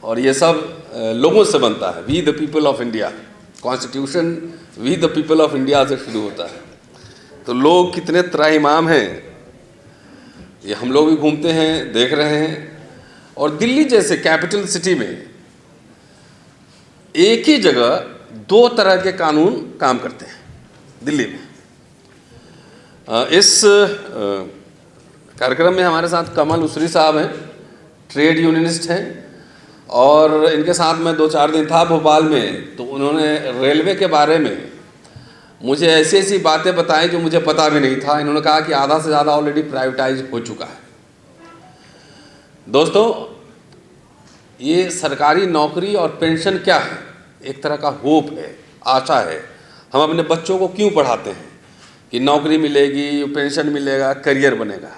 और ये सब लोगों से बनता है। We the people of India, constitution we the people of India से शुरू होता है। तो लोग कितने त्राहिमाम हैं ये हम लोग भी घूमते हैं, देख रहे हैं। और दिल्ली जैसे कैपिटल सिटी में एक ही जगह दो तरह के कानून काम करते हैं दिल्ली में। इस कार्यक्रम में हमारे साथ कमल उसरी साहब हैं, ट्रेड यूनियनिस्ट हैं, और इनके साथ मैं 2-4 दिन था भोपाल में, तो उन्होंने रेलवे के बारे में मुझे ऐसी ऐसी बातें बताई जो मुझे पता भी नहीं था। इन्होंने कहा कि आधा से ज़्यादा ऑलरेडी प्राइवेटाइज हो चुका है। दोस्तों, ये सरकारी नौकरी और पेंशन क्या है? एक तरह का होप है, आशा है। हम अपने बच्चों को क्यों पढ़ाते हैं कि नौकरी मिलेगी, पेंशन मिलेगा, करियर बनेगा।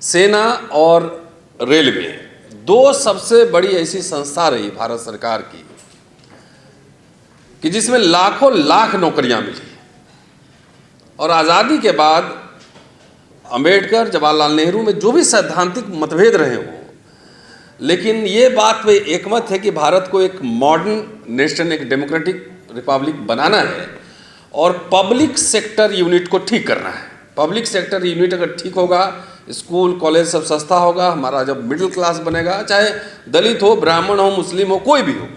सेना और रेलवे दो सबसे बड़ी ऐसी संस्था रही भारत सरकार की कि जिसमें लाखों लाख नौकरियां मिली। और आज़ादी के बाद अंबेडकर, जवाहरलाल नेहरू में जो भी सैद्धांतिक मतभेद रहे हों, लेकिन ये बात पे एकमत है कि भारत को एक मॉडर्न नेशन, एक डेमोक्रेटिक रिपब्लिक बनाना है और पब्लिक सेक्टर यूनिट को ठीक करना है। पब्लिक सेक्टर यूनिट अगर ठीक होगा, स्कूल कॉलेज सब सस्ता होगा, हमारा जब मिडिल क्लास बनेगा, चाहे दलित हो, ब्राह्मण हो, मुस्लिम हो, कोई भी हो,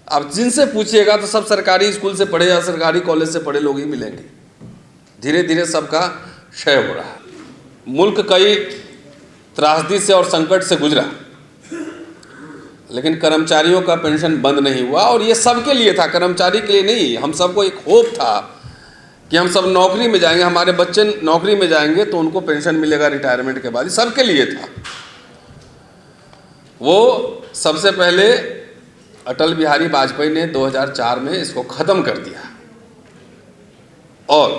आप जिनसे पूछिएगा तो सब सरकारी स्कूल से पढ़े या सरकारी कॉलेज से पढ़े लोग ही मिलेंगे। धीरे धीरे सबका क्षय हो रहा है। मुल्क कई त्रासदी से और संकट से गुजरा, लेकिन कर्मचारियों का पेंशन बंद नहीं हुआ। और ये सबके लिए था, कर्मचारी के लिए नहीं। हम सबको एक होप था कि हम सब नौकरी में जाएंगे, हमारे बच्चे नौकरी में जाएंगे तो उनको पेंशन मिलेगा रिटायरमेंट के बाद। ये सबके लिए था। वो सबसे पहले अटल बिहारी वाजपेयी ने 2004 में इसको ख़त्म कर दिया। और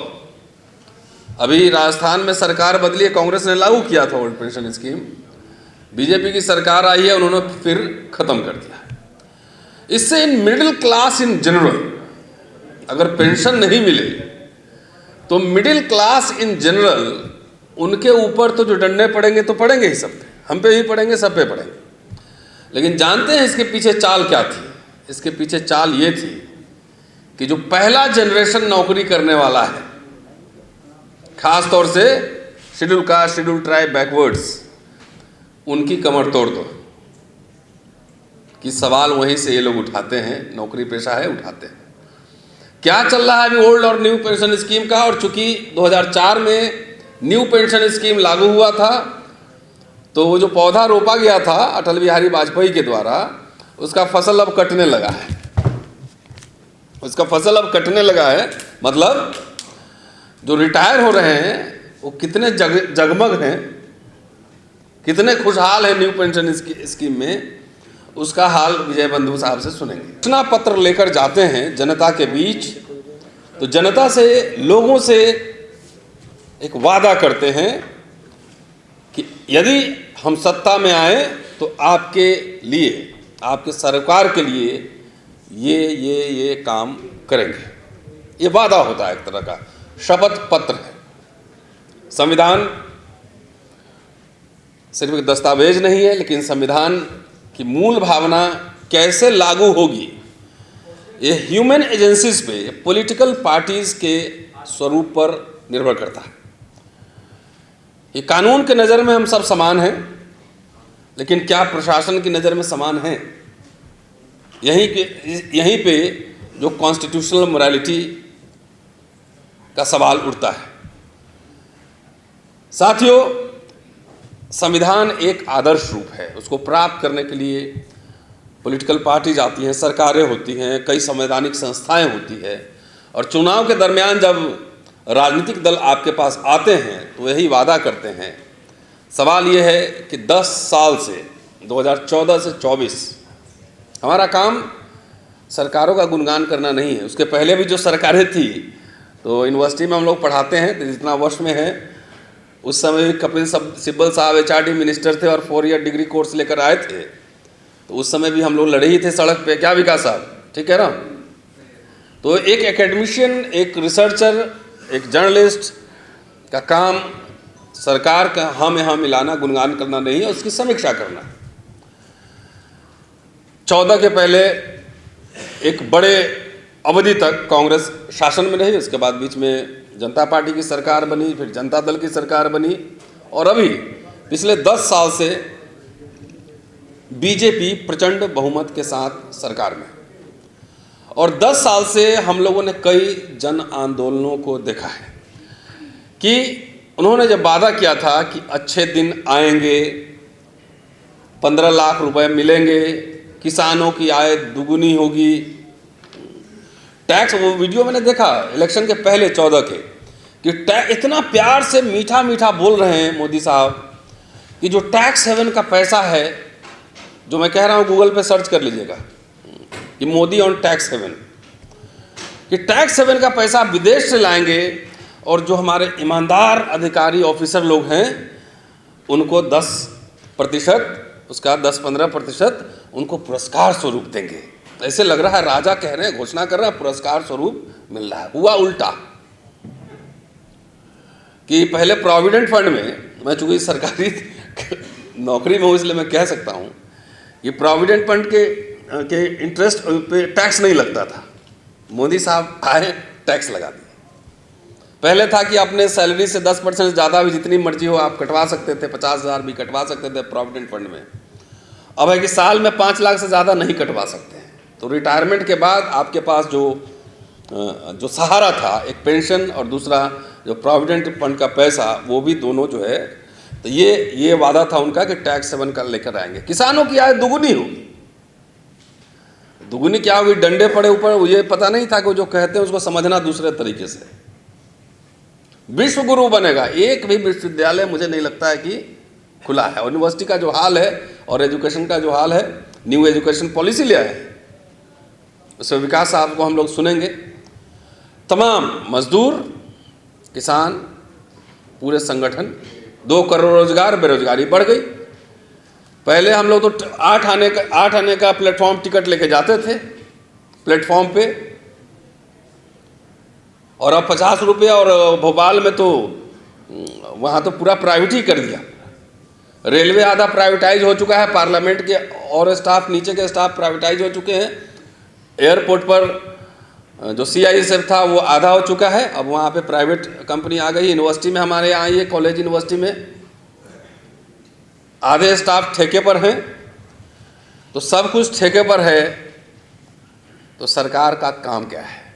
अभी राजस्थान में सरकार बदली है, कांग्रेस ने लागू किया था ओल्ड पेंशन स्कीम। बीजेपी की सरकार आई है, उन्होंने फिर ख़त्म कर दिया। इससे in middle class in general अगर पेंशन नहीं मिले तो मिडिल क्लास इन जनरल उनके ऊपर तो जो डंडे पड़ेंगे तो पड़ेंगे ही, सब पे, हम पे भी पड़ेंगे, सब पे पड़ेंगे। लेकिन जानते हैं इसके पीछे चाल क्या थी? इसके पीछे चाल ये थी कि जो पहला जनरेशन नौकरी करने वाला है, खास तौर से schedule caste, schedule tribe, backwards, उनकी कमर तोड़ दो। कि सवाल वहीं से ये लोग उठाते हैं, नौकरी पेशा है, उठाते हैं। क्या चल रहा है अभी ओल्ड और न्यू पेंशन स्कीम का? और चूंकि 2004 में न्यू पेंशन स्कीम लागू हुआ था, तो वो जो पौधा रोपा गया था अटल बिहारी वाजपेयी के द्वारा, उसका फसल अब कटने लगा है। उसका फसल अब कटने लगा है, मतलब जो रिटायर हो रहे हैं वो कितने जगमग हैं, कितने खुशहाल हैं न्यू पेंशन स्कीम में, उसका हाल विजय बंधु साहब से सुनेंगे। सूचना पत्र लेकर जाते हैं जनता के बीच, तो जनता से, लोगों से एक वादा करते हैं कि यदि हम सत्ता में आए तो आपके लिए, आपके सरकार के लिए ये काम करेंगे। ये वादा होता है, एक तरह का शपथ पत्र है। संविधान सिर्फ एक दस्तावेज नहीं है, लेकिन संविधान की मूल भावना कैसे लागू होगी, ये ह्यूमन एजेंसीज पे, पॉलिटिकल पार्टीज के स्वरूप पर निर्भर करता है। ये कानून के नज़र में हम सब समान हैं, लेकिन क्या प्रशासन की नज़र में समान हैं? यहीं पे जो कॉन्स्टिट्यूशनल मोरालिटी का सवाल उठता है। साथियों, संविधान एक आदर्श रूप है। उसको प्राप्त करने के लिए पॉलिटिकल पार्टीज आती हैं, सरकारें होती हैं, कई संवैधानिक संस्थाएं होती है, और चुनाव के दरमियान जब राजनीतिक दल आपके पास आते हैं तो यही वादा करते हैं। सवाल ये है कि 10 साल से 2014 से 24 हमारा काम सरकारों का गुणगान करना नहीं है। उसके पहले भी जो सरकारें थी, तो यूनिवर्सिटी में हम लोग पढ़ाते हैं, तो जितना वर्ष में है, उस समय भी कपिल सिब्बल साहब HRD मिनिस्टर थे और 4 ईयर डिग्री कोर्स लेकर आए थे। तो उस समय भी हम लोग लड़े ही थे सड़क पे, क्या विकास साहब, ठीक है ना? तो एक एकेडमिशियन, एक रिसर्चर, एक जर्नलिस्ट का काम सरकार का हाँ में हाँ मिलाना, गुणगान करना नहीं है, उसकी समीक्षा करना। 14 के पहले एक बड़े अवधि तक कांग्रेस शासन में रही, उसके बाद बीच में जनता पार्टी की सरकार बनी, फिर जनता दल की सरकार बनी, और अभी पिछले 10 साल से बीजेपी प्रचंड बहुमत के साथ सरकार में। और 10 साल से हम लोगों ने कई जन आंदोलनों को देखा है कि उन्होंने जब वादा किया था कि अच्छे दिन आएंगे, 15 लाख रुपए मिलेंगे, किसानों की आय दुगुनी होगी, टैक्स, वो वीडियो मैंने देखा इलेक्शन के पहले 14 के, कि टैक्स इतना प्यार से मीठा मीठा बोल रहे हैं मोदी साहब कि जो टैक्स हेवन का पैसा है, जो मैं कह रहा हूँ गूगल पे सर्च कर लीजिएगा कि मोदी ऑन टैक्स हेवन, कि टैक्स हेवन का पैसा विदेश से लाएंगे और जो हमारे ईमानदार अधिकारी ऑफिसर लोग हैं उनको 10%, उसका 10-15% उनको पुरस्कार स्वरूप देंगे। ऐसे लग रहा है राजा कह रहे हैं, घोषणा कर रहा है, पुरस्कार स्वरूप मिल रहा है। हुआ उल्टा कि पहले प्रोविडेंट फंड में, मैं चूंकि सरकारी नौकरी में हूँ इसलिए मैं कह सकता हूँ कि प्रोविडेंट फंड के इंटरेस्ट पे टैक्स नहीं लगता था। मोदी साहब आए, टैक्स लगा दिए। पहले था कि अपने सैलरी से 10% ज़्यादा भी जितनी मर्जी हो आप कटवा सकते थे, 50,000 भी कटवा सकते थे प्रोविडेंट फंड में। अब है कि साल में 5 लाख से ज़्यादा नहीं कटवा सकते हैं। तो रिटायरमेंट के बाद आपके पास जो सहारा था, एक पेंशन और दूसरा जो प्रोविडेंट फंड का पैसा, वो भी दोनों जो है, तो ये वादा था उनका कि टैक्स हेवन कर लेकर आएंगे। किसानों की आय दुगुनी होगी। दुगुनी क्या होगी, डंडे पड़े ऊपर, ये पता नहीं था कि जो कहते हैं उसको समझना दूसरे तरीके से। विश्व गुरु बनेगा। एक भी विश्वविद्यालय मुझे नहीं लगता है कि खुला है। यूनिवर्सिटी का जो हाल है और एजुकेशन का जो हाल है, न्यू एजुकेशन पॉलिसी ले आए हैं, उसमें विकास साहब को हम लोग सुनेंगे। तमाम मजदूर, किसान, पूरे संगठन, 2 करोड़ रोजगार, बेरोजगारी बढ़ गई। पहले हम लोग तो 8 आने का प्लेटफॉर्म टिकट लेके जाते थे प्लेटफॉर्म पे, और अब 50 रुपये, और भोपाल में तो वहाँ तो पूरा प्राइवेट ही कर दिया। रेलवे आधा प्राइवेटाइज हो चुका है, पार्लियामेंट के और स्टाफ, नीचे के स्टाफ प्राइवेटाइज हो चुके हैं। एयरपोर्ट पर जो CISF था वो आधा हो चुका है, अब वहाँ पे प्राइवेट कंपनी आ गई। यूनिवर्सिटी में हमारे यहाँ ये कॉलेज यूनिवर्सिटी में आधे स्टाफ ठेके पर हैं। तो सब कुछ ठेके पर है, तो सरकार का काम क्या है?